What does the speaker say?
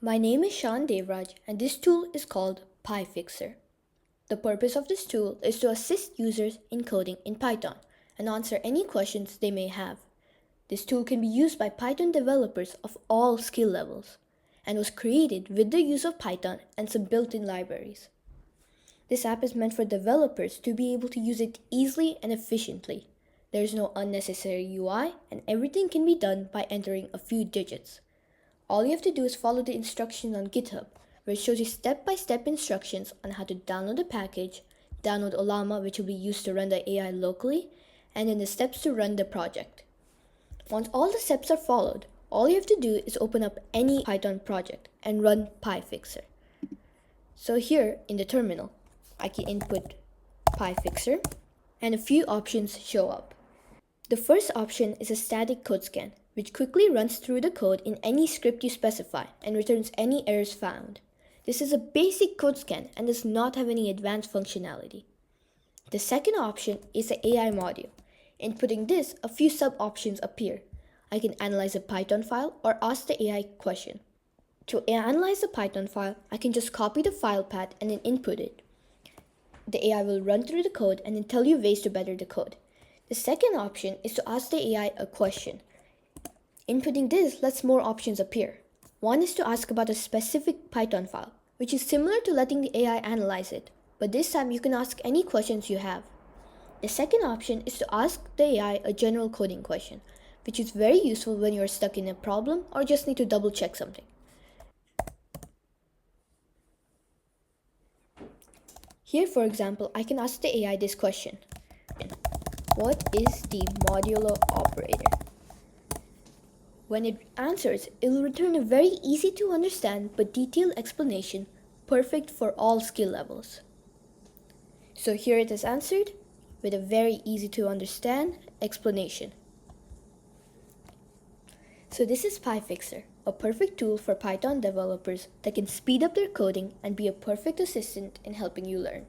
My name is Shaan Devraj and this tool is called PyFixer. The purpose of this tool is to assist users in coding in Python and answer any questions they may have. This tool can be used by Python developers of all skill levels and was created with the use of Python and some built-in libraries. This app is meant for developers to be able to use it easily and efficiently. There is no unnecessary UI and everything can be done by entering a few digits. All you have to do is follow the instructions on GitHub, where it shows you step-by-step instructions on how to download the package, download Olama, which will be used to run the AI locally, and then the steps to run the project. Once all the steps are followed, all you have to do is open up any Python project and run PyFixer. So here in the terminal, I can input PyFixer and a few options show up. The first option is a static code scan, which quickly runs through the code in any script you specify and returns any errors found. This is a basic code scan and does not have any advanced functionality. The second option is the AI module. Inputting this, a few sub-options appear. I can analyze a Python file or ask the AI question. To analyze the Python file, I can just copy the file path and then input it. The AI will run through the code and then tell you ways to better the code. The second option is to ask the AI a question. Inputting this lets more options appear. One is to ask about a specific Python file, which is similar to letting the AI analyze it, but this time you can ask any questions you have. The second option is to ask the AI a general coding question, which is very useful when you are stuck in a problem or just need to double check something. Here, for example, I can ask the AI this question. What is the modulo operator? When it answers, it will return a very easy to understand but detailed explanation, perfect for all skill levels. So here it is answered with a very easy to understand explanation. So this is PyFixer, a perfect tool for Python developers that can speed up their coding and be a perfect assistant in helping you learn.